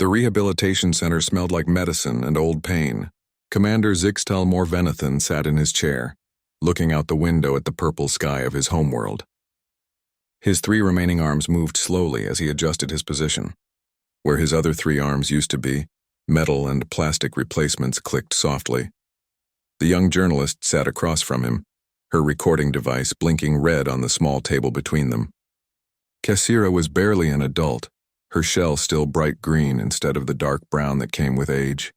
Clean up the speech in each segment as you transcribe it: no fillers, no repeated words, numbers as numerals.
The rehabilitation center smelled like medicine and old pain. Commander Zixtel Morvenathan sat in his chair, looking out the window at the purple sky of his homeworld. His 3 remaining arms moved slowly as he adjusted his position. Where his other 3 arms used to be, metal and plastic replacements clicked softly. The young journalist sat across from him, her recording device blinking red on the small table between them. Kassira was barely an adult, her shell still bright green instead of the dark brown that came with age.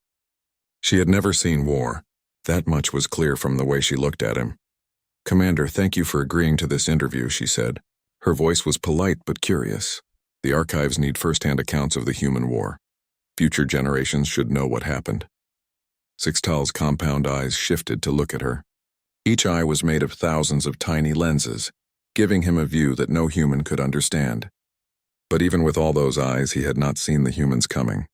She had never seen war. That much was clear from the way she looked at him. "Commander, thank you for agreeing to this interview," she said. Her voice was polite but curious. "The archives need first-hand accounts of the human war. Future generations should know what happened." Zixtal's compound eyes shifted to look at her. Each eye was made of thousands of tiny lenses, giving him a view that no human could understand. But even with all those eyes, he had not seen the humans coming.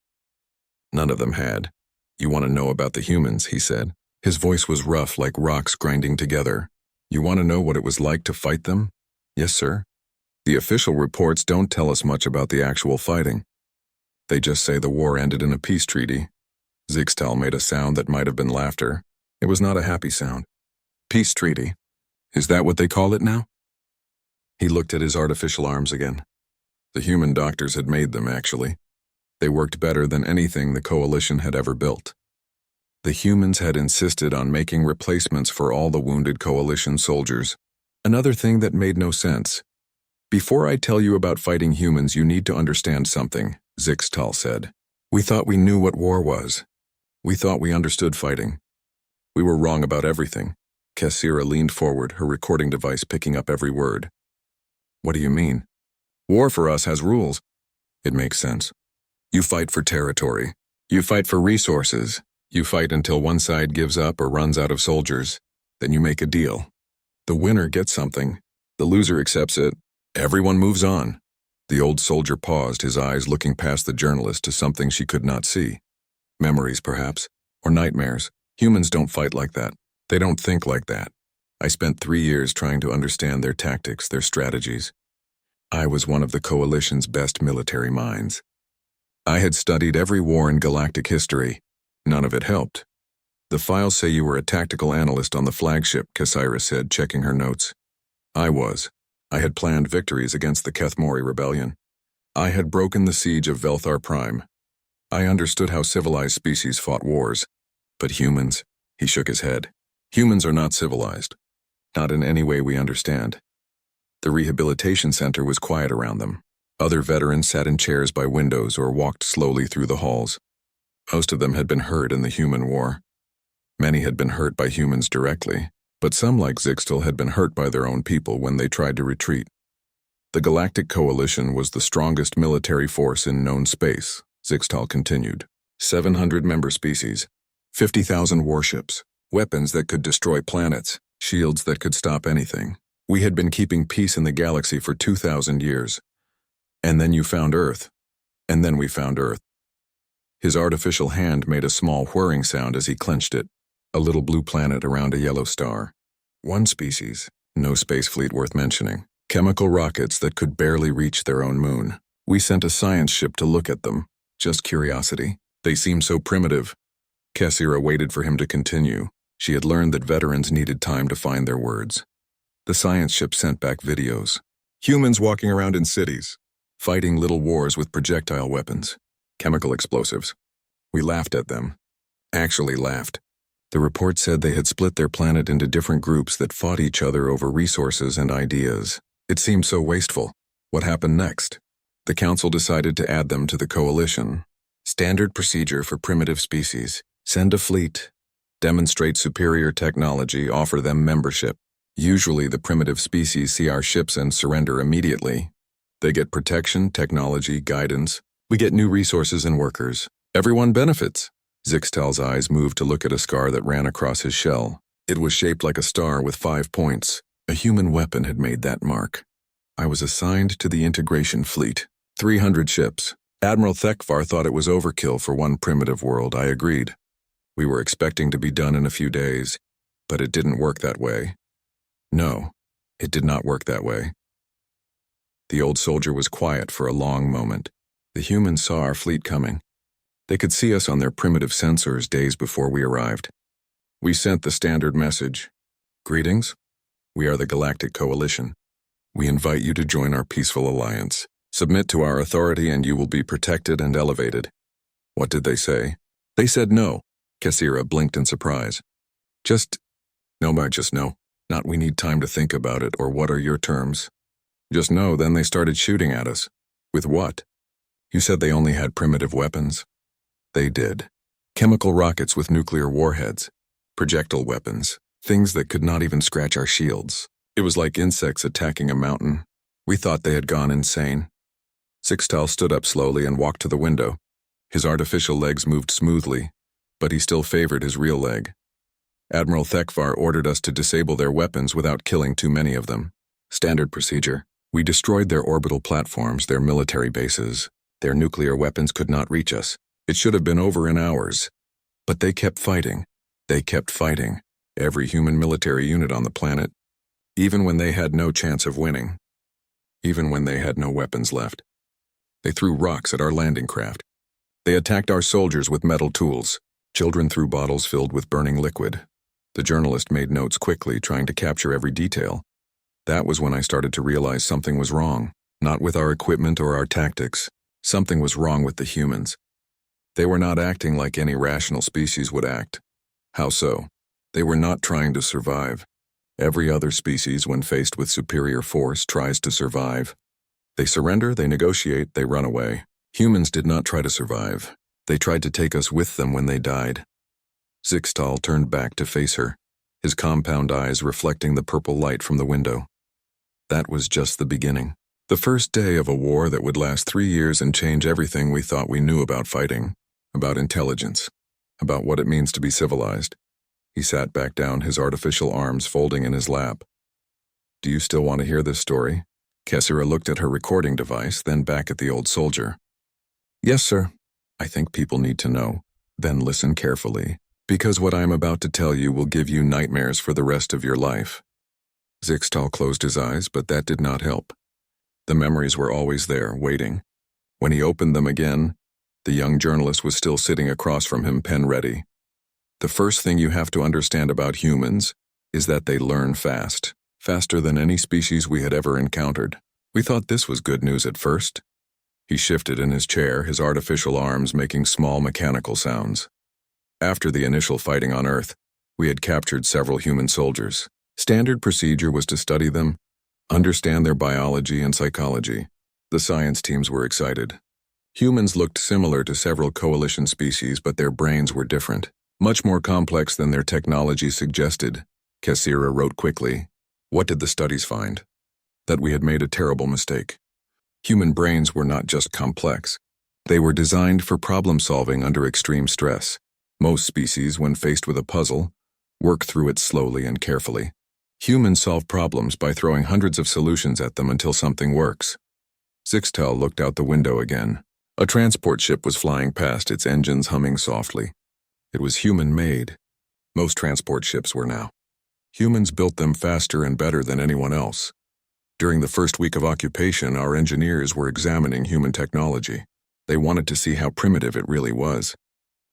None of them had. "You want to know about the humans," he said. His voice was rough like rocks grinding together. "You want to know what it was like to fight them?" "Yes, sir." "The official reports don't tell us much about the actual fighting. They just say the war ended in a peace treaty." Zixtal made a sound that might have been laughter. It was not a happy sound. "Peace treaty? Is that what they call it now?" He looked at his artificial arms again. The human doctors had made them, actually. They worked better than anything the Coalition had ever built. The humans had insisted on making replacements for all the wounded Coalition soldiers. Another thing that made no sense. "Before I tell you about fighting humans, you need to understand something," Zixtal said. "We thought we knew what war was. We thought we understood fighting. We were wrong about everything." Kassira leaned forward, her recording device picking up every word. "What do you mean?" "War for us has rules." "It makes sense. You fight for territory. You fight for resources. You fight until one side gives up or runs out of soldiers. Then you make a deal. The winner gets something. The loser accepts it. Everyone moves on." The old soldier paused, his eyes looking past the journalist to something she could not see. Memories, perhaps, or nightmares. Humans don't fight like that. They don't think like that. I spent 3 years trying to understand their tactics, their strategies. I was one of the Coalition's best military minds. I had studied every war in galactic history. None of it helped. "The files say you were a tactical analyst on the flagship," Kassira said, checking her notes. "I was. I had planned victories against the Kethmori rebellion. I had broken the siege of Velthar Prime. I understood how civilized species fought wars. But humans," he shook his head. "Humans are not civilized. Not in any way we understand." The rehabilitation center was quiet around them. Other veterans sat in chairs by windows or walked slowly through the halls. Most of them had been hurt in the human war. Many had been hurt by humans directly, but some, like Zixtal, had been hurt by their own people when they tried to retreat. The Galactic Coalition was the strongest military force in known space, Zixtal continued. 700 member species, 50,000 warships, weapons that could destroy planets, shields that could stop anything. We had been keeping peace in the galaxy for 2,000 years. And then you found Earth. And then we found Earth. His artificial hand made a small whirring sound as he clenched it. A little blue planet around a yellow star. One species, no space fleet worth mentioning. Chemical rockets that could barely reach their own moon. We sent a science ship to look at them. Just curiosity. They seemed so primitive. Kassira waited for him to continue. She had learned that veterans needed time to find their words. The science ship sent back videos. Humans walking around in cities, fighting little wars with projectile weapons, chemical explosives. We laughed at them. Actually laughed. The report said they had split their planet into different groups that fought each other over resources and ideas. It seemed so wasteful. What happened next? The Council decided to add them to the Coalition. Standard procedure for primitive species. Send a fleet. Demonstrate superior technology, offer them membership. Usually the primitive species see our ships and surrender immediately. They get protection, technology, guidance. We get new resources and workers. Everyone benefits. Zixtal's eyes moved to look at a scar that ran across his shell. It was shaped like a star with 5 points. A human weapon had made that mark. I was assigned to the integration fleet. 300 ships. Admiral Thekvar thought it was overkill for one primitive world. I agreed. We were expecting to be done in a few days, but it didn't work that way. No, it did not work that way. The old soldier was quiet for a long moment. The humans saw our fleet coming. They could see us on their primitive sensors days before we arrived. We sent the standard message. Greetings. We are the Galactic Coalition. We invite you to join our peaceful alliance. Submit to our authority and you will be protected and elevated. What did they say? They said no. Kassira blinked in surprise. Just no. Not we need time to think about it, or what are your terms? Just no. Then they started shooting at us. With what? You said they only had primitive weapons. They did. Chemical rockets with nuclear warheads. Projectile weapons. Things that could not even scratch our shields. It was like insects attacking a mountain. We thought they had gone insane. Sixtal stood up slowly and walked to the window. His artificial legs moved smoothly, but he still favored his real leg. Admiral Thekvar ordered us to disable their weapons without killing too many of them. Standard procedure. We destroyed their orbital platforms, their military bases. Their nuclear weapons could not reach us. It should have been over in hours. But they kept fighting. They kept fighting. Every human military unit on the planet. Even when they had no chance of winning. Even when they had no weapons left. They threw rocks at our landing craft. They attacked our soldiers with metal tools. Children threw bottles filled with burning liquid. The journalist made notes quickly, trying to capture every detail. That was when I started to realize something was wrong. Not with our equipment or our tactics. Something was wrong with the humans. They were not acting like any rational species would act. How so? They were not trying to survive. Every other species, when faced with superior force, tries to survive. They surrender, they negotiate, they run away. Humans did not try to survive. They tried to take us with them when they died. Zixtal turned back to face her, his compound eyes reflecting the purple light from the window. That was just the beginning. The first day of a war that would last 3 years and change everything we thought we knew about fighting, about intelligence, about what it means to be civilized. He sat back down, his artificial arms folding in his lap. Do you still want to hear this story? Kassira looked at her recording device, then back at the old soldier. Yes, sir. I think people need to know. Then listen carefully, because what I am about to tell you will give you nightmares for the rest of your life. Zixtal closed his eyes, but that did not help. The memories were always there, waiting. When he opened them again, the young journalist was still sitting across from him, pen ready. The first thing you have to understand about humans is that they learn fast, faster than any species we had ever encountered. We thought this was good news at first. He shifted in his chair, his artificial arms making small mechanical sounds. After the initial fighting on Earth, we had captured several human soldiers. Standard procedure was to study them, understand their biology and psychology. The science teams were excited. Humans looked similar to several coalition species, but their brains were different. Much more complex than their technology suggested. Kassira wrote quickly. What did the studies find? That we had made a terrible mistake. Human brains were not just complex. They were designed for problem-solving under extreme stress. Most species, when faced with a puzzle, work through it slowly and carefully. Humans solve problems by throwing hundreds of solutions at them until something works. Zixtal looked out the window again. A transport ship was flying past, its engines humming softly. It was human-made. Most transport ships were now. Humans built them faster and better than anyone else. During the first week of occupation, our engineers were examining human technology. They wanted to see how primitive it really was.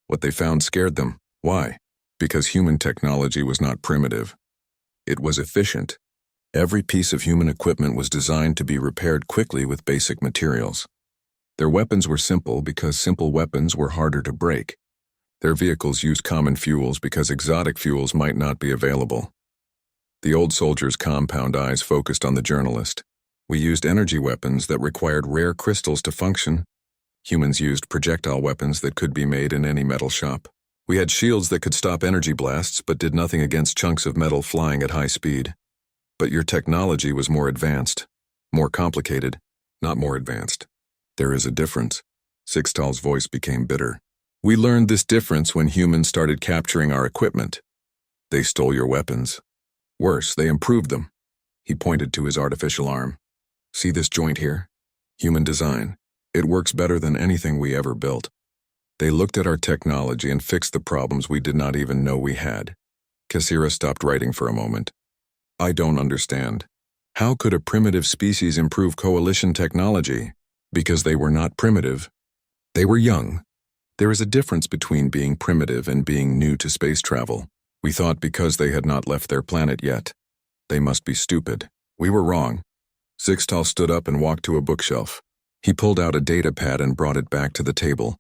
What they found scared them. Why? Because human technology was not primitive. It was efficient. Every piece of human equipment was designed to be repaired quickly with basic materials. Their weapons were simple because simple weapons were harder to break. Their vehicles used common fuels because exotic fuels might not be available. The old soldier's compound eyes focused on the journalist. We used energy weapons that required rare crystals to function. Humans used projectile weapons that could be made in any metal shop. We had shields that could stop energy blasts but did nothing against chunks of metal flying at high speed. But your technology was more advanced, more complicated, not more advanced. There is a difference. Sixtal's voice became bitter. We learned this difference when humans started capturing our equipment. They stole your weapons. Worse, they improved them. He pointed to his artificial arm. See this joint here? Human design. It works better than anything we ever built. They looked at our technology and fixed the problems we did not even know we had. Kassira stopped writing for a moment. I don't understand. How could a primitive species improve coalition technology? Because they were not primitive. They were young. There is a difference between being primitive and being new to space travel. We thought because they had not left their planet yet, they must be stupid. We were wrong. Zixtal stood up and walked to a bookshelf. He pulled out a data pad and brought it back to the table.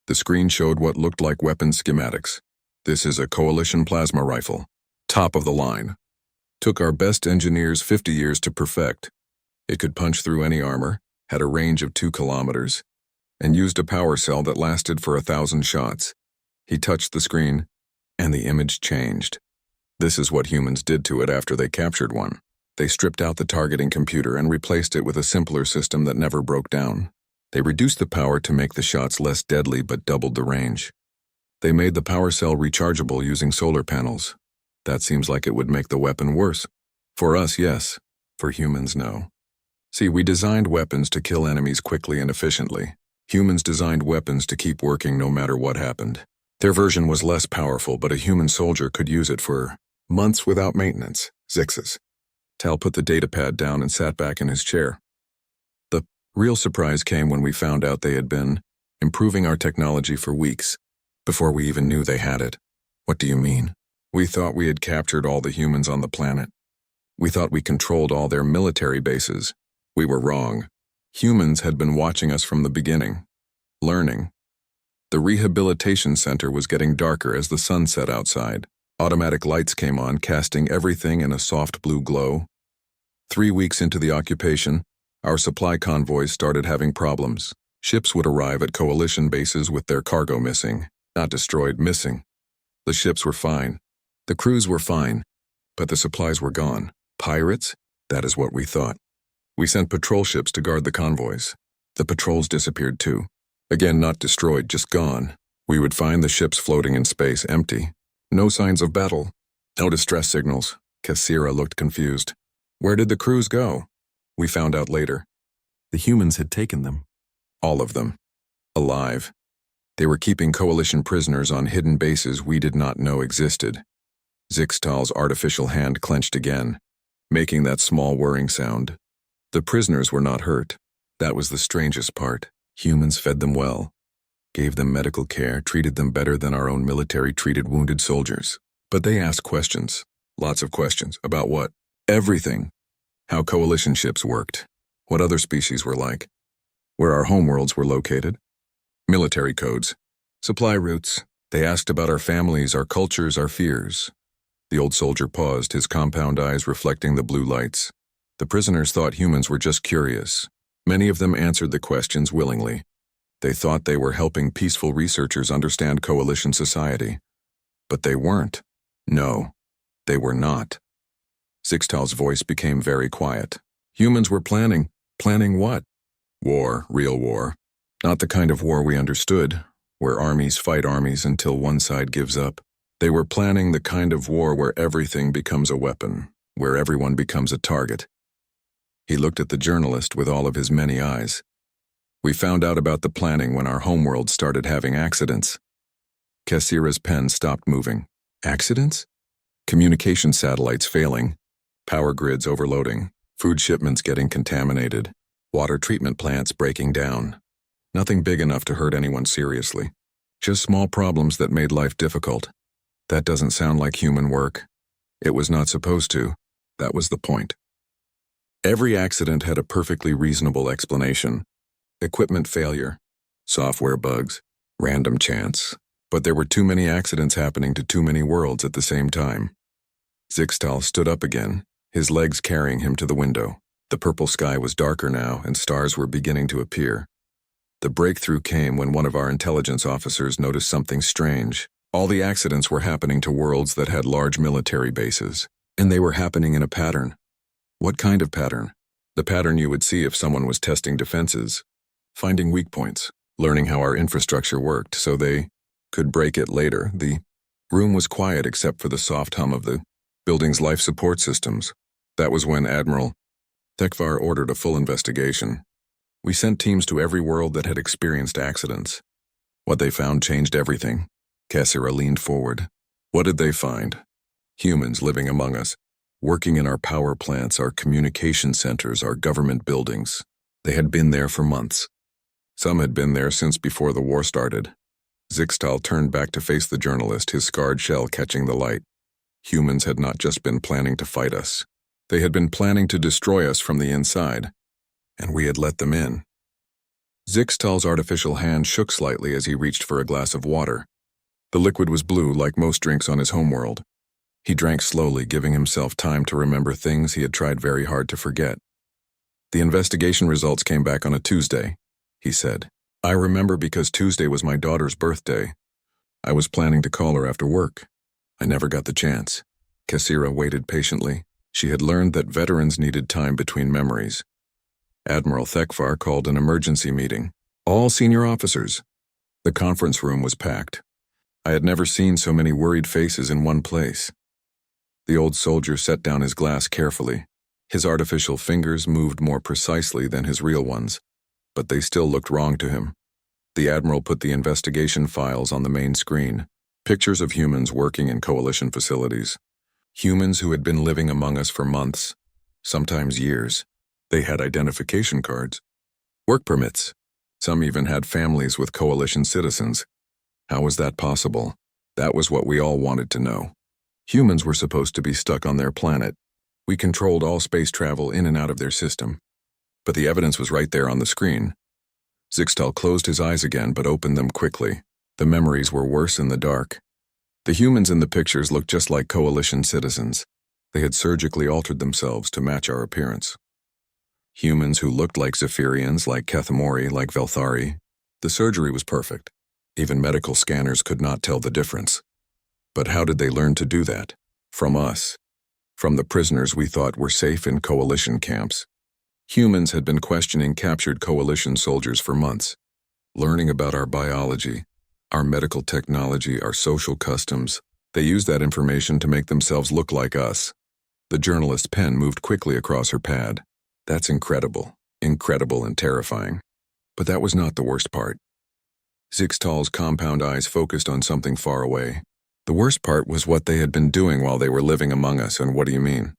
The screen showed what looked like weapon schematics. This is a Coalition plasma rifle. Top of the line. Took our best engineers 50 years to perfect. It could punch through any armor, had a range of 2 kilometers, and used a power cell that lasted for 1,000 shots. He touched the screen, and the image changed. This is what humans did to it after they captured one. They stripped out the targeting computer and replaced it with a simpler system that never broke down. They reduced the power to make the shots less deadly but doubled the range. They made the power cell rechargeable using solar panels. That seems like it would make the weapon worse. For us, yes. For humans, no. See, we designed weapons to kill enemies quickly and efficiently. Humans designed weapons to keep working no matter what happened. Their version was less powerful, but a human soldier could use it for months without maintenance. Zixes. Tal put the datapad down and sat back in his chair. The real surprise came when we found out they had been improving our technology for weeks, before we even knew they had it. What do you mean? We thought we had captured all the humans on the planet. We thought we controlled all their military bases. We were wrong. Humans had been watching us from the beginning, learning. The rehabilitation center was getting darker as the sun set outside. Automatic lights came on, casting everything in a soft blue glow. 3 weeks into the occupation, our supply convoys started having problems. Ships would arrive at Coalition bases with their cargo missing. Not destroyed, missing. The ships were fine. The crews were fine. But the supplies were gone. Pirates? That is what we thought. We sent patrol ships to guard the convoys. The patrols disappeared too. Again, not destroyed, just gone. We would find the ships floating in space, empty. No signs of battle. No distress signals. Kassira looked confused. Where did the crews go? We found out later. The humans had taken them. All of them. Alive. They were keeping Coalition prisoners on hidden bases we did not know existed. Zixtal's artificial hand clenched again, making that small whirring sound. The prisoners were not hurt. That was the strangest part. Humans fed them well, gave them medical care, treated them better than our own military treated wounded soldiers. But they asked questions. Lots of questions. About what? Everything. How Coalition ships worked. What other species were like. Where our homeworlds were located. Military codes. Supply routes. They asked about our families, our cultures, our fears. The old soldier paused, his compound eyes reflecting the blue lights. The prisoners thought humans were just curious. Many of them answered the questions willingly. They thought they were helping peaceful researchers understand Coalition society. But they weren't. No, they were not. Zixtal's voice became very quiet. Humans were planning. Planning what? War, real war. Not the kind of war we understood, where armies fight armies until one side gives up. They were planning the kind of war where everything becomes a weapon, where everyone becomes a target. He looked at the journalist with all of his many eyes. We found out about the planning when our homeworld started having accidents. Kassira's pen stopped moving. Accidents? Communication satellites failing, power grids overloading, food shipments getting contaminated, water treatment plants breaking down. Nothing big enough to hurt anyone seriously. Just small problems that made life difficult. That doesn't sound like human work. It was not supposed to. That was the point. Every accident had a perfectly reasonable explanation. Equipment failure, software bugs, random chance. But there were too many accidents happening to too many worlds at the same time. Zixtal stood up again, his legs carrying him to the window. The purple sky was darker now, and stars were beginning to appear. The breakthrough came when one of our intelligence officers noticed something strange. All the accidents were happening to worlds that had large military bases, and they were happening in a pattern. What kind of pattern? The pattern you would see if someone was testing defenses, finding weak points, learning how our infrastructure worked so they could break it later. The room was quiet except for the soft hum of the building's life support systems. That was when Admiral Tekvar ordered a full investigation. We sent teams to every world that had experienced accidents. What they found changed everything. Kassira leaned forward. What did they find? Humans living among us, working in our power plants, our communication centers, our government buildings. They had been there for months. Some had been there since before the war started. Zixtal turned back to face the journalist, his scarred shell catching the light. Humans had not just been planning to fight us. They had been planning to destroy us from the inside, and we had let them in. Zixtal's artificial hand shook slightly as he reached for a glass of water. The liquid was blue, like most drinks on his homeworld. He drank slowly, giving himself time to remember things he had tried very hard to forget. The investigation results came back on a Tuesday, he said. I remember because Tuesday was my daughter's birthday. I was planning to call her after work. I never got the chance. Kassira waited patiently. She had learned that veterans needed time between memories. Admiral Thekfar called an emergency meeting. All senior officers. The conference room was packed. I had never seen so many worried faces in one place. The old soldier set down his glass carefully. His artificial fingers moved more precisely than his real ones, but they still looked wrong to him. The Admiral put the investigation files on the main screen. Pictures of humans working in coalition facilities. Humans who had been living among us for months, sometimes years. They had identification cards, work permits. Some even had families with coalition citizens. How was that possible? That was what we all wanted to know. Humans were supposed to be stuck on their planet. We controlled all space travel in and out of their system. But the evidence was right there on the screen. Zixtal closed his eyes again but opened them quickly. The memories were worse in the dark. The humans in the pictures looked just like coalition citizens. They had surgically altered themselves to match our appearance. Humans who looked like Zephyrians, like Kethamori, like Velthari. The surgery was perfect. Even medical scanners could not tell the difference. But how did they learn to do that? From us. From the prisoners we thought were safe in coalition camps. Humans had been questioning captured coalition soldiers for months, learning about our biology, our medical technology, our social customs. They used that information to make themselves look like us. The journalist's pen moved quickly across her pad. That's incredible and terrifying. But that was not the worst part. Zixtal's compound eyes focused on something far away. The worst part was what they had been doing while they were living among us. And what do you mean?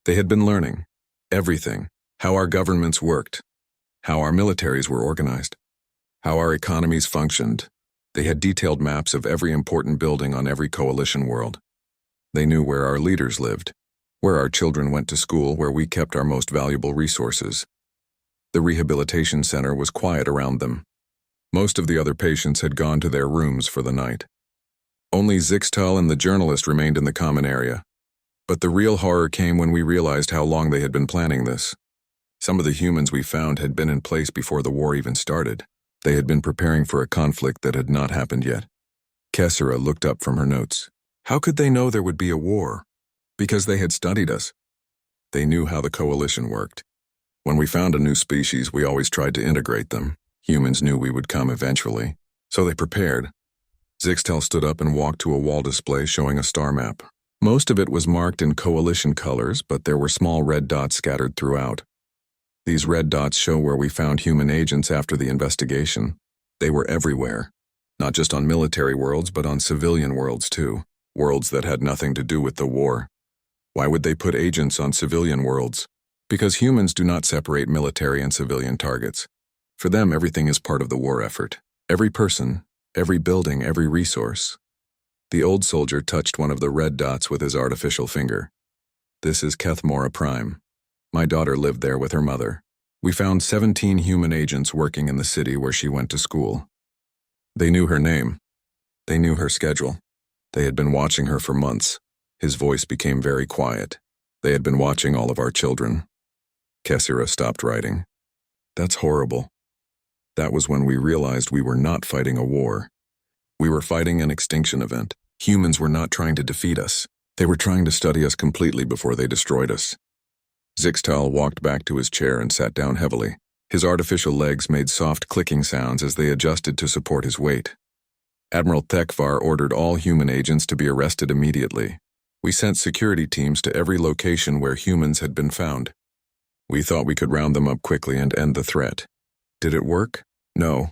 They had been learning everything, how our governments worked, how our militaries were organized, how our economies functioned. They had detailed maps of every important building on every coalition world. They knew where our leaders lived, where our children went to school, where we kept our most valuable resources. The rehabilitation center was quiet around them. Most of the other patients had gone to their rooms for the night. Only Zixtal and the journalist remained in the common area. But the real horror came when we realized how long they had been planning this. Some of the humans we found had been in place before the war even started. They had been preparing for a conflict that had not happened yet. Kassira looked up from her notes. How could they know there would be a war? Because they had studied us. They knew how the coalition worked. When we found a new species, we always tried to integrate them. Humans knew we would come eventually, so they prepared. Zixtal stood up and walked to a wall display showing a star map. Most of it was marked in coalition colors, but there were small red dots scattered throughout. These red dots show where we found human agents after the investigation. They were everywhere, not just on military worlds, but on civilian worlds too, worlds that had nothing to do with the war. Why would they put agents on civilian worlds? Because humans do not separate military and civilian targets. For them, everything is part of the war effort. Every person, every building, every resource. The old soldier touched one of the red dots with his artificial finger. This is Kethmora Prime. My daughter lived there with her mother. We found 17 human agents working in the city where she went to school. They knew her name. They knew her schedule. They had been watching her for months. His voice became very quiet. They had been watching all of our children. Kassira stopped writing. That's horrible. That was when we realized we were not fighting a war. We were fighting an extinction event. Humans were not trying to defeat us. They were trying to study us completely before they destroyed us. Zixtal walked back to his chair and sat down heavily. His artificial legs made soft clicking sounds as they adjusted to support his weight. Admiral Thekfar ordered all human agents to be arrested immediately. We sent security teams to every location where humans had been found. We thought we could round them up quickly and end the threat. Did it work? No.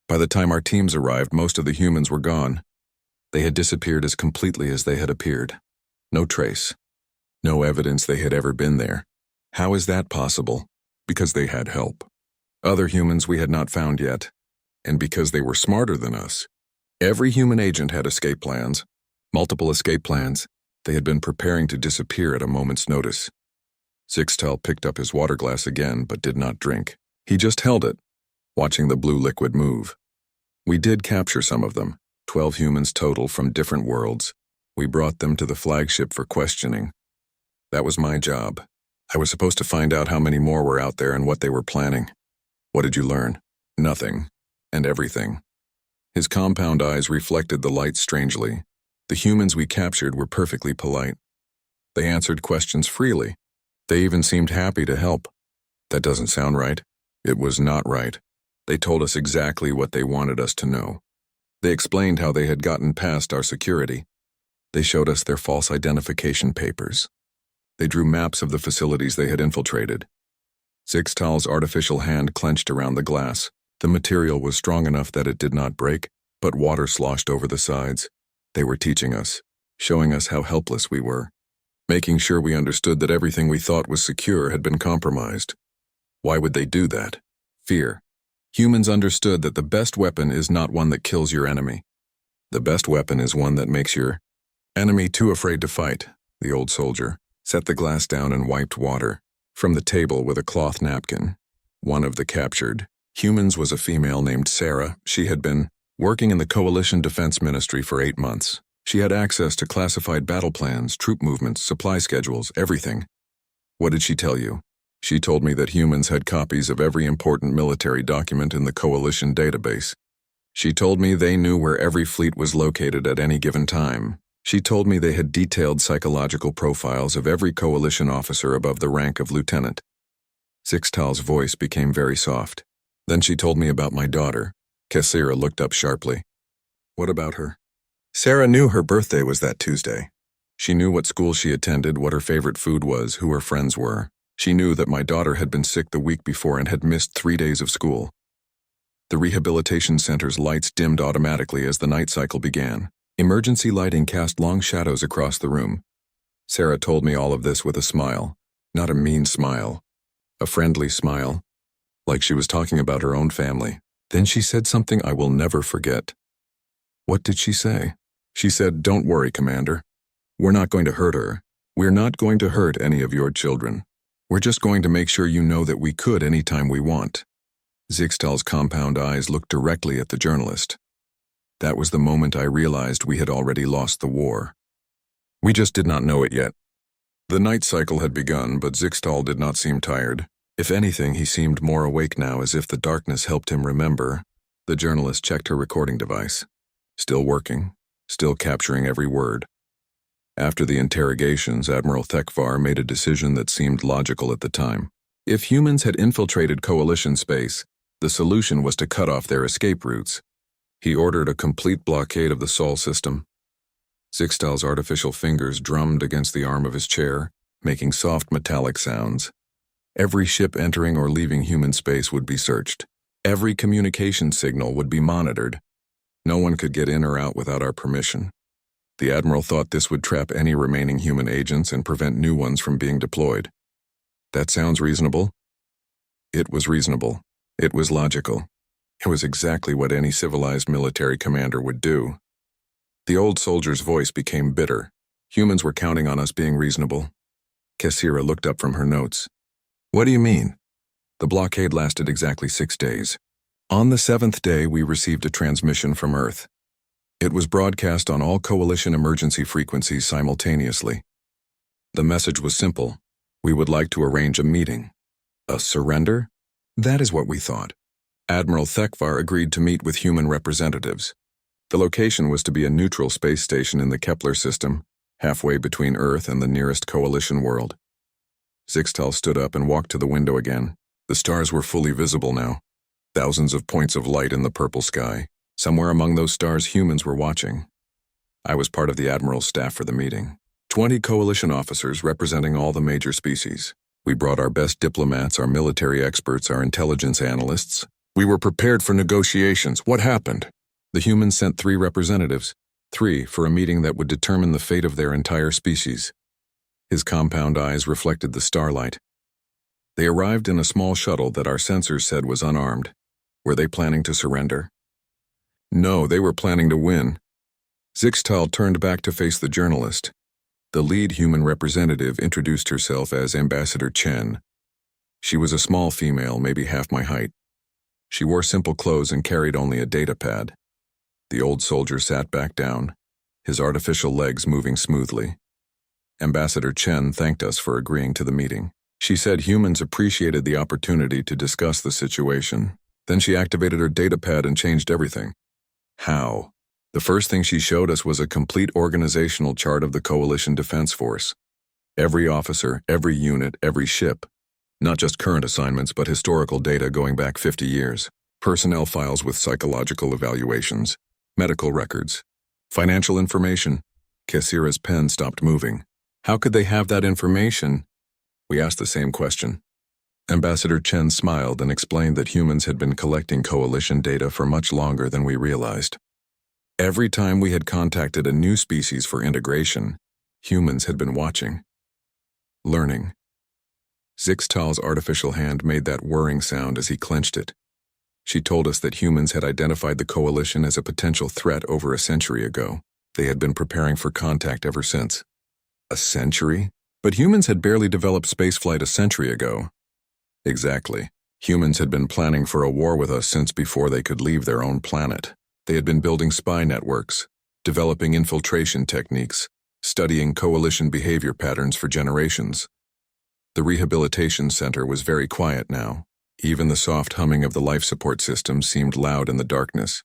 By the time our teams arrived, most of the humans were gone. They had disappeared as completely as they had appeared. No trace. No evidence they had ever been there. How is that possible? Because they had help. Other humans we had not found yet. And because they were smarter than us. Every human agent had escape plans. Multiple escape plans. They had been preparing to disappear at a moment's notice. Zixtal picked up his water glass again, but did not drink. He just held it, watching the blue liquid move. We did capture some of them, 12 humans total from different worlds. We brought them to the flagship for questioning. That was my job. I was supposed to find out how many more were out there and what they were planning. What did you learn? Nothing. And everything. His compound eyes reflected the light strangely. The humans we captured were perfectly polite. They answered questions freely. They even seemed happy to help. That doesn't sound right. It was not right. They told us exactly what they wanted us to know. They explained how they had gotten past our security. They showed us their false identification papers. They drew maps of the facilities they had infiltrated. Zixtal's artificial hand clenched around the glass. The material was strong enough that it did not break, but water sloshed over the sides. They were teaching us, showing us how helpless we were, making sure we understood that everything we thought was secure had been compromised. Why would they do that? Fear. Humans understood that the best weapon is not one that kills your enemy. The best weapon is one that makes your enemy too afraid to fight. The old soldier set the glass down and wiped water from the table with a cloth napkin. One of the captured humans was a female named Sarah. She had been working in the Coalition Defense Ministry for 8 months. She had access to classified battle plans, troop movements, supply schedules, everything. What did she tell you? She told me that humans had copies of every important military document in the Coalition database. She told me they knew where every fleet was located at any given time. She told me they had detailed psychological profiles of every Coalition officer above the rank of lieutenant. Zixtal's voice became very soft. Then she told me about my daughter. Kassira looked up sharply. What about her? Sarah knew her birthday was that Tuesday. She knew what school she attended, what her favorite food was, who her friends were. She knew that my daughter had been sick the week before and had missed 3 days of school. The rehabilitation center's lights dimmed automatically as the night cycle began. Emergency lighting cast long shadows across the room. Sarah told me all of this with a smile. Not a mean smile. A friendly smile. Like she was talking about her own family. Then she said something I will never forget. What did she say? She said, "Don't worry, Commander. We're not going to hurt her. We're not going to hurt any of your children. We're just going to make sure you know that we could anytime we want." Zixtal's compound eyes looked directly at the journalist. That was the moment I realized we had already lost the war. We just did not know it yet. The night cycle had begun, but Zixtal did not seem tired. If anything, he seemed more awake now, as if the darkness helped him remember. The journalist checked her recording device. Still working, still capturing every word. After the interrogations, Admiral Thekvar made a decision that seemed logical at the time. If humans had infiltrated Coalition space, the solution was to cut off their escape routes. He ordered a complete blockade of the Sol system. Zixtal's artificial fingers drummed against the arm of his chair, making soft metallic sounds. Every ship entering or leaving human space would be searched. Every communication signal would be monitored. No one could get in or out without our permission. The Admiral thought this would trap any remaining human agents and prevent new ones from being deployed. That sounds reasonable? It was reasonable. It was logical. It was exactly what any civilized military commander would do. The old soldier's voice became bitter. Humans were counting on us being reasonable. Kassira looked up from her notes. What do you mean? The blockade lasted exactly 6 days. On the 7th day, we received a transmission from Earth. It was broadcast on all Coalition emergency frequencies simultaneously. The message was simple. We would like to arrange a meeting. A surrender? That is what we thought. Admiral Thekvar agreed to meet with human representatives. The location was to be a neutral space station in the Kepler system, halfway between Earth and the nearest Coalition world. Zixtal stood up and walked to the window again. The stars were fully visible now. Thousands of points of light in the purple sky. Somewhere among those stars, humans were watching. I was part of the Admiral's staff for the meeting. 20 Coalition officers representing all the major species. We brought our best diplomats, our military experts, our intelligence analysts. We were prepared for negotiations. What happened? The humans sent 3 representatives. 3 for a meeting that would determine the fate of their entire species. His compound eyes reflected the starlight. They arrived in a small shuttle that our sensors said was unarmed. Were they planning to surrender? No, they were planning to win. Zixtal turned back to face the journalist. The lead human representative introduced herself as Ambassador Chen. She was a small female, maybe half my height. She wore simple clothes and carried only a data pad. The old soldier sat back down, his artificial legs moving smoothly. Ambassador Chen thanked us for agreeing to the meeting. She said humans appreciated the opportunity to discuss the situation. Then she activated her data pad and changed everything. How? The first thing she showed us was a complete organizational chart of the Coalition Defense Force. Every officer, every unit, every ship. Not just current assignments, but historical data going back 50 years. Personnel files with psychological evaluations. Medical records. Financial information. Kassira's pen stopped moving. How could they have that information? We asked the same question. Ambassador Chen smiled and explained that humans had been collecting Coalition data for much longer than we realized. Every time we had contacted a new species for integration, humans had been watching. Learning. Zixtal's artificial hand made that whirring sound as he clenched it. She told us that humans had identified the Coalition as a potential threat over a century ago. They had been preparing for contact ever since. A century? But humans had barely developed spaceflight a century ago. Exactly. Humans had been planning for a war with us since before they could leave their own planet. They had been building spy networks, developing infiltration techniques, studying Coalition behavior patterns for generations. The rehabilitation center was very quiet now. Even the soft humming of the life support system seemed loud in the darkness.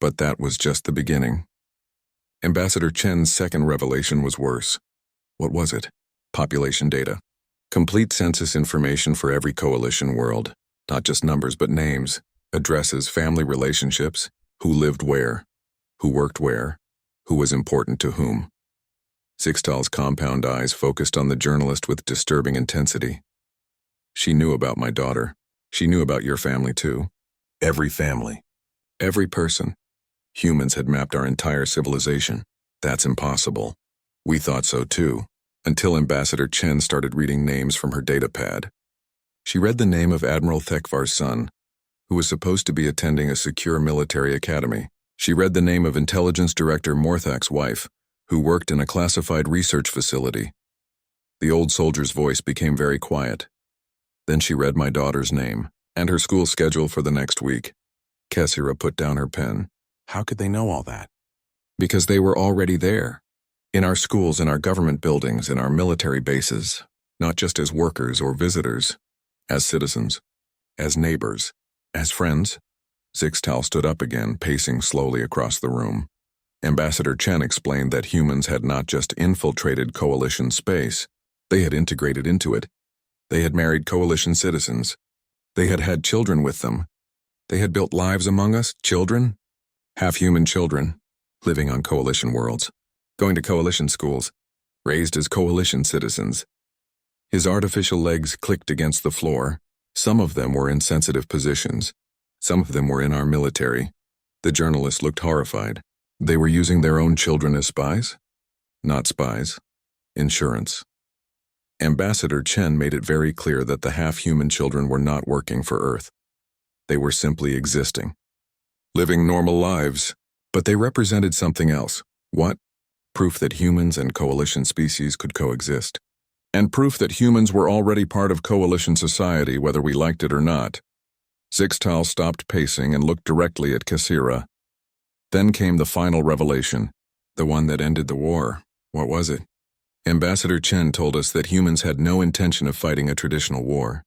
But that was just the beginning. Ambassador Chen's second revelation was worse. What was it? Population data. Complete census information for every Coalition world. Not just numbers, but names, addresses, family relationships, who lived where, who worked where, who was important to whom. Zixtal's compound eyes focused on the journalist with disturbing intensity. She knew about my daughter. She knew about your family too. Every family. Every person. Humans had mapped our entire civilization. That's impossible. We thought so too, until Ambassador Chen started reading names from her data pad. She read the name of Admiral Thekvar's son, who was supposed to be attending a secure military academy. She read the name of Intelligence Director Morthak's wife, who worked in a classified research facility. The old soldier's voice became very quiet. Then she read my daughter's name, and her school schedule for the next week. Kassira put down her pen. How could they know all that? Because they were already there. In our schools, in our government buildings, in our military bases. Not just as workers or visitors. As citizens. As neighbors. As friends. Zixtal stood up again, pacing slowly across the room. Ambassador Chen explained that humans had not just infiltrated Coalition space, they had integrated into it. They had married Coalition citizens. They had had children with them. They had built lives among us, children, half-human children, living on Coalition worlds, going to Coalition schools, raised as Coalition citizens. His artificial legs clicked against the floor. Some of them were in sensitive positions. Some of them were in our military. The journalist looked horrified. They were using their own children as spies? Not spies. Insurance. Ambassador Chen made it very clear that the half-human children were not working for Earth. They were simply existing. Living normal lives. But they represented something else. What? Proof that humans and Coalition species could coexist. And proof that humans were already part of Coalition society, whether we liked it or not. Zixtal stopped pacing and looked directly at Kassira. Then came the final revelation, the one that ended the war. What was it? Ambassador Chen told us that humans had no intention of fighting a traditional war.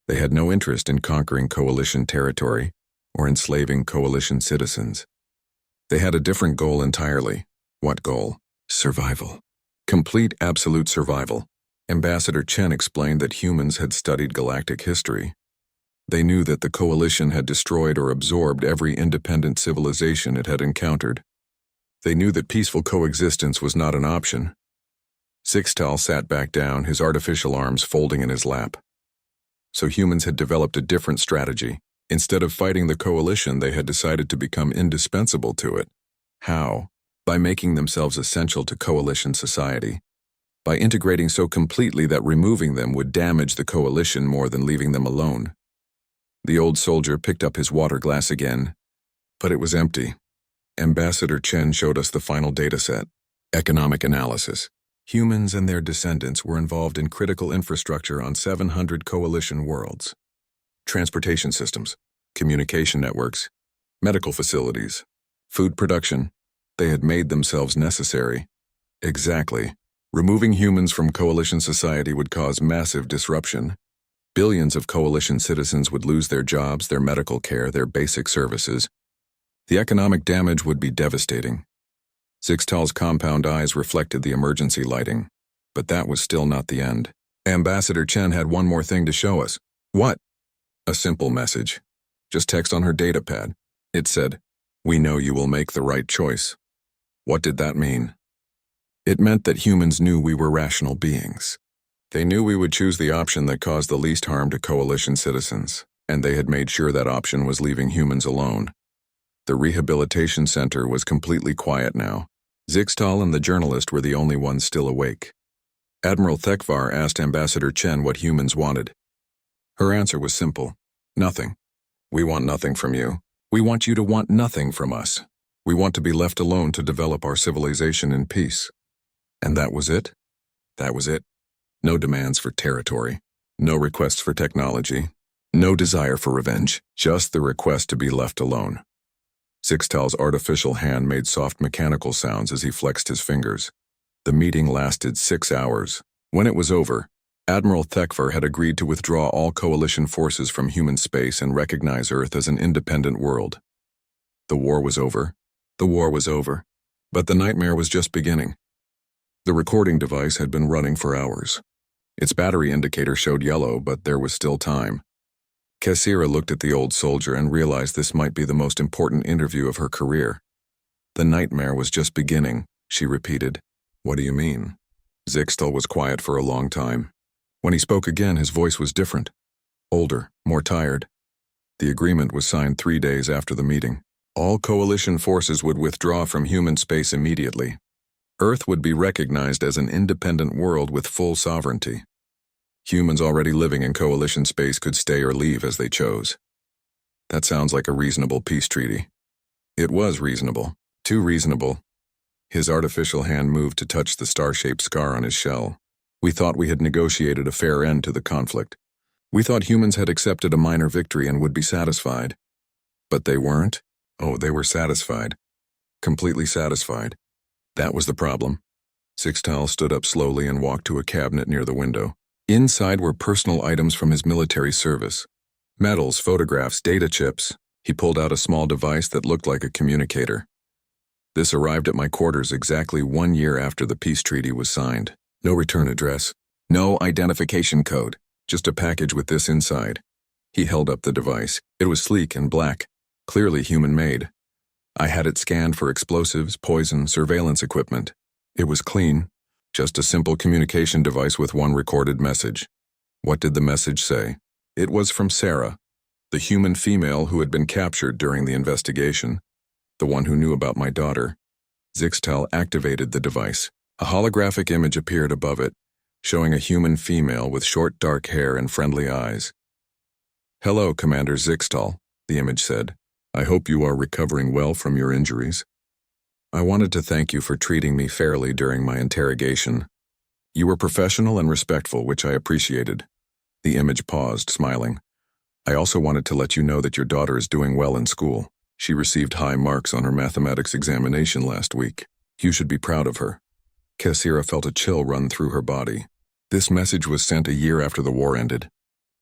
They had no interest in conquering Coalition territory or enslaving Coalition citizens. They had a different goal entirely. What goal? Survival. Complete, absolute survival. Ambassador Chen explained that humans had studied galactic history. They knew that the Coalition had destroyed or absorbed every independent civilization it had encountered. They knew that peaceful coexistence was not an option. Zixtal sat back down, his artificial arms folding in his lap. So humans had developed a different strategy. Instead of fighting the Coalition, they had decided to become indispensable to it. How? By making themselves essential to Coalition society. By integrating so completely that removing them would damage the Coalition more than leaving them alone. The old soldier picked up his water glass again, but it was empty. Ambassador Chen showed us the final dataset. Economic analysis. Humans and their descendants were involved in critical infrastructure on 700 coalition worlds. Transportation systems, communication networks, medical facilities, food production. They had made themselves necessary. Exactly. Removing humans from coalition society would cause massive disruption. Billions of coalition citizens would lose their jobs, their medical care, their basic services. The economic damage would be devastating. Zixtal's compound eyes reflected the emergency lighting. But that was still not the end. Ambassador Chen had one more thing to show us. What? A simple message. Just text on her datapad. It said, "We know you will make the right choice." What did that mean? It meant that humans knew we were rational beings. They knew we would choose the option that caused the least harm to coalition citizens, and they had made sure that option was leaving humans alone. The rehabilitation center was completely quiet now. Zixtal and the journalist were the only ones still awake. Admiral Thekvar asked Ambassador Chen what humans wanted. Her answer was simple. Nothing. We want nothing from you. We want you to want nothing from us. We want to be left alone to develop our civilization in peace. And that was it? That was it. No demands for territory. No requests for technology. No desire for revenge. Just the request to be left alone. Zixtal's artificial hand made soft mechanical sounds as he flexed his fingers. The meeting lasted 6 hours. When it was over, Admiral Thekvar had agreed to withdraw all coalition forces from human space and recognize Earth as an independent world. The war was over. The war was over. But the nightmare was just beginning. The recording device had been running for hours. Its battery indicator showed yellow, but there was still time. Kassira looked at the old soldier and realized this might be the most important interview of her career. The nightmare was just beginning, she repeated. What do you mean? Zixtal was quiet for a long time. When he spoke again, his voice was different. Older, more tired. The agreement was signed 3 days after the meeting. All coalition forces would withdraw from human space immediately. Earth would be recognized as an independent world with full sovereignty. Humans already living in coalition space could stay or leave as they chose. That sounds like a reasonable peace treaty. It was reasonable. Too reasonable. His artificial hand moved to touch the star-shaped scar on his shell. We thought we had negotiated a fair end to the conflict. We thought humans had accepted a minor victory and would be satisfied. But they weren't? Oh, they were satisfied. Completely satisfied. That was the problem. Zixtal stood up slowly and walked to a cabinet near the window. Inside were personal items from his military service. Medals, photographs, data chips. He pulled out a small device that looked like a communicator. This arrived at my quarters exactly 1 year after the peace treaty was signed. No return address. No identification code. Just a package with this inside. He held up the device. It was sleek and black. Clearly human-made. I had it scanned for explosives, poison, surveillance equipment. It was clean. Just a simple communication device with one recorded message. What did the message say? It was from Sarah, the human female who had been captured during the investigation, the one who knew about my daughter. Zixtal activated the device. A holographic image appeared above it, showing a human female with short dark hair and friendly eyes. "Hello, Commander Zixtal," the image said. "I hope you are recovering well from your injuries. I wanted to thank you for treating me fairly during my interrogation. You were professional and respectful, which I appreciated." The image paused, smiling. "I also wanted to let you know that your daughter is doing well in school. She received high marks on her mathematics examination last week. You should be proud of her." Kassira felt a chill run through her body. This message was sent a year after the war ended.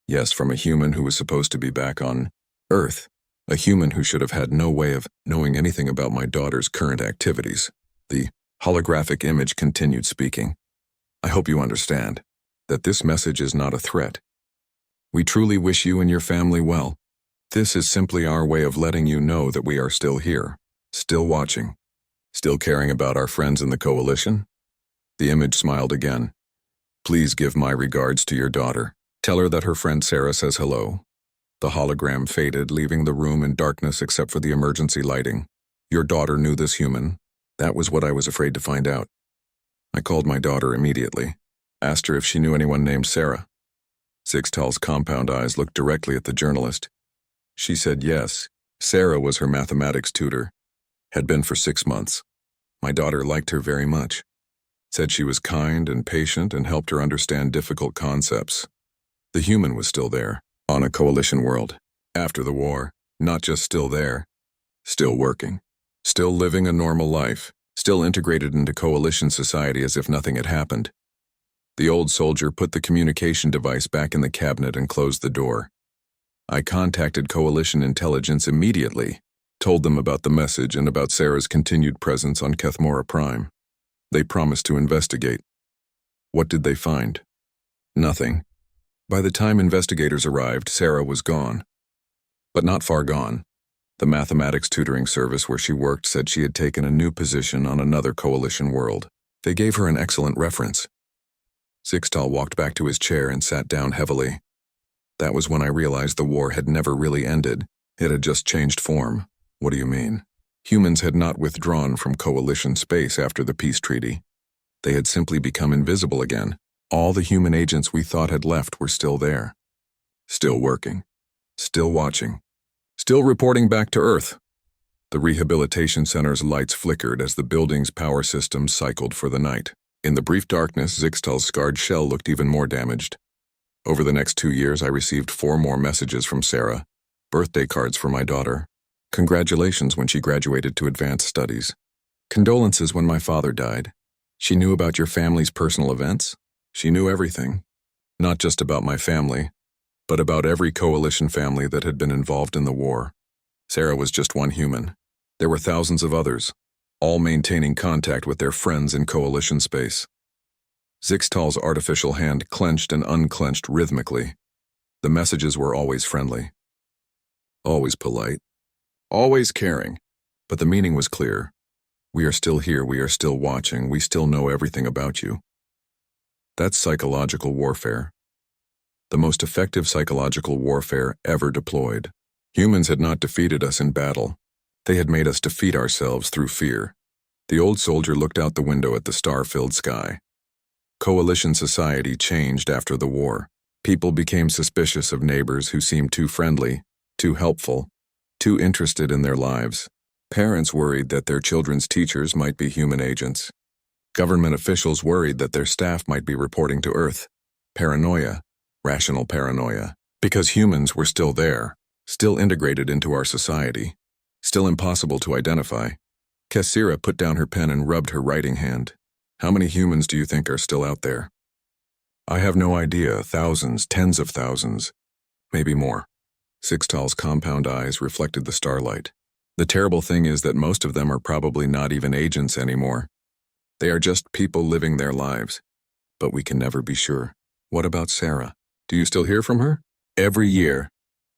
Yes, from a human who was supposed to be back on Earth. A human who should have had no way of knowing anything about my daughter's current activities. The holographic image continued speaking. "I hope you understand that this message is not a threat. We truly wish you and your family well. This is simply our way of letting you know that we are still here, still watching, still caring about our friends in the coalition." The image smiled again. "Please give my regards to your daughter. Tell her that her friend Sarah says hello." The hologram faded, leaving the room in darkness except for the emergency lighting. "Your daughter knew this human?" "That was what I was afraid to find out." I called my daughter immediately, asked her if she knew anyone named Sarah. Zixtal's compound eyes looked directly at the journalist. She said yes. Sarah was her mathematics tutor. Had been for 6 months. My daughter liked her very much. Said she was kind and patient and helped her understand difficult concepts. The human was still there, on a coalition world. After the war, not just still there, still working. Still living a normal life, still integrated into coalition society as if nothing had happened. The old soldier put the communication device back in the cabinet and closed the door. I contacted coalition intelligence immediately, told them about the message and about Sarah's continued presence on Kethmora Prime. They promised to investigate. What did they find? Nothing. By the time investigators arrived, Sarah was gone. But not far gone. The mathematics tutoring service where she worked said she had taken a new position on another coalition world. They gave her an excellent reference. Zixtal walked back to his chair and sat down heavily. That was when I realized the war had never really ended. It had just changed form. What do you mean? Humans had not withdrawn from coalition space after the peace treaty. They had simply become invisible again. All the human agents we thought had left were still there. Still working. Still watching. Still reporting back to Earth. The rehabilitation center's lights flickered as the building's power systems cycled for the night. In the brief darkness, Zixtal's scarred shell looked even more damaged. Over the next 2 years, I received 4 more messages from Sarah, birthday cards for my daughter, congratulations when she graduated to advanced studies, condolences when my father died. She knew about your family's personal events. She knew everything, not just about my family, but about every coalition family that had been involved in the war. Sarah was just one human. There were thousands of others, all maintaining contact with their friends in coalition space. Zixtal's artificial hand clenched and unclenched rhythmically. The messages were always friendly, always polite, always caring, but the meaning was clear. We are still here, we are still watching, we still know everything about you. That's psychological warfare. The most effective psychological warfare ever deployed. Humans had not defeated us in battle. They had made us defeat ourselves through fear. The old soldier looked out the window at the star-filled sky. Coalition society changed after the war. People became suspicious of neighbors who seemed too friendly, too helpful, too interested in their lives. Parents worried that their children's teachers might be human agents. Government officials worried that their staff might be reporting to Earth. Paranoia, rational paranoia, because humans were still there, still integrated into our society, still impossible to identify. Kassira put down her pen and rubbed her writing hand. How many humans do you think are still out there? I have no idea, thousands, tens of thousands, maybe more. Zixtal's compound eyes reflected the starlight. The terrible thing is that most of them are probably not even agents anymore. They are just people living their lives. But we can never be sure. What about Sarah? Do you still hear from her? Every year,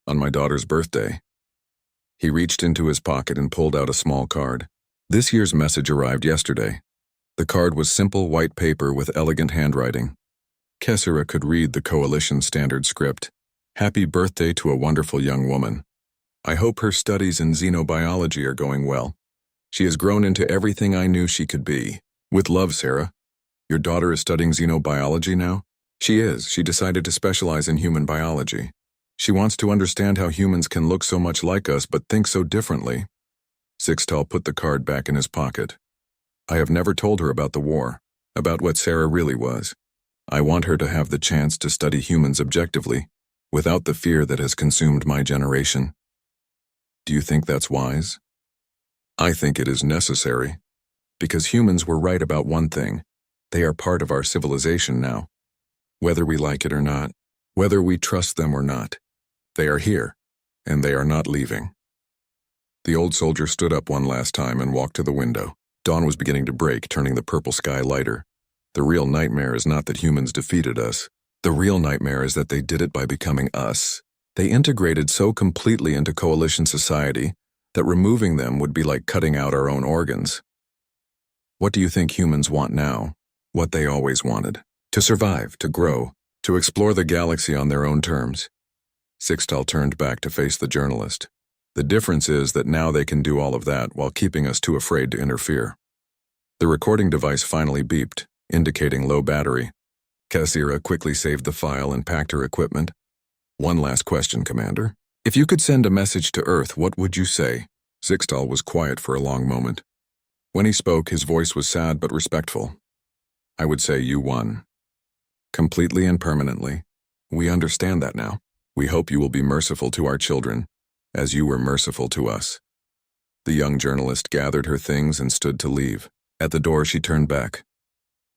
on my daughter's birthday. He reached into his pocket and pulled out a small card. This year's message arrived yesterday. The card was simple white paper with elegant handwriting. Kassira could read the coalition standard script. Happy birthday to a wonderful young woman. I hope her studies in xenobiology are going well. She has grown into everything I knew she could be. With love, Sarah. Your daughter is studying xenobiology now? She is. She decided to specialize in human biology. She wants to understand how humans can look so much like us but think so differently. Zixtal put the card back in his pocket. I have never told her about the war, about what Sarah really was. I want her to have the chance to study humans objectively, without the fear that has consumed my generation. Do you think that's wise? I think it is necessary. Because humans were right about one thing. They are part of our civilization now. Whether we like it or not, whether we trust them or not, they are here, and they are not leaving. The old soldier stood up one last time and walked to the window. Dawn was beginning to break, turning the purple sky lighter. The real nightmare is not that humans defeated us. The real nightmare is that they did it by becoming us. They integrated so completely into coalition society that removing them would be like cutting out our own organs. What do you think humans want now? What they always wanted. To survive, to grow, to explore the galaxy on their own terms. Zixtal turned back to face the journalist. The difference is that now they can do all of that while keeping us too afraid to interfere. The recording device finally beeped, indicating low battery. Kassira quickly saved the file and packed her equipment. One last question, Commander. If you could send a message to Earth, what would you say? Zixtal was quiet for a long moment. When he spoke, his voice was sad but respectful. I would say you won. Completely and permanently. We understand that now. We hope you will be merciful to our children, as you were merciful to us. The young journalist gathered her things and stood to leave. At the door, she turned back.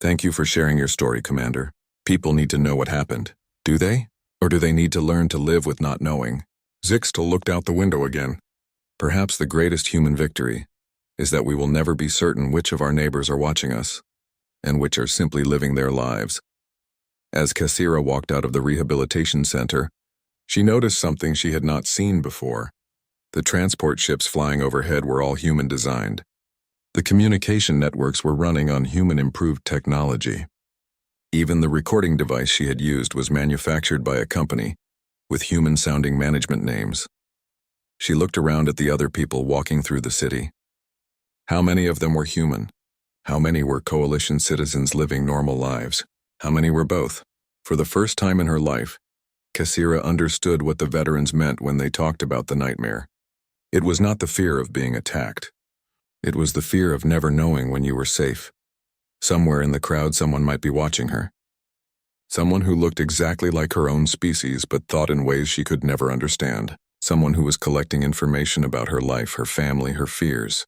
Thank you for sharing your story, Commander. People need to know what happened. Do they? Or do they need to learn to live with not knowing? Zixtal looked out the window again. Perhaps the greatest human victory is that we will never be certain which of our neighbors are watching us, and which are simply living their lives. As Cassira walked out of the rehabilitation center, she noticed something she had not seen before. The transport ships flying overhead were all human-designed. The communication networks were running on human-improved technology. Even the recording device she had used was manufactured by a company with human-sounding management names. She looked around at the other people walking through the city. How many of them were human? How many were coalition citizens living normal lives? How many were both? For the first time in her life, Cassira understood what the veterans meant when they talked about the nightmare. It was not the fear of being attacked. It was the fear of never knowing when you were safe. Somewhere in the crowd, someone might be watching her. Someone who looked exactly like her own species but thought in ways she could never understand. Someone who was collecting information about her life, her family, her fears.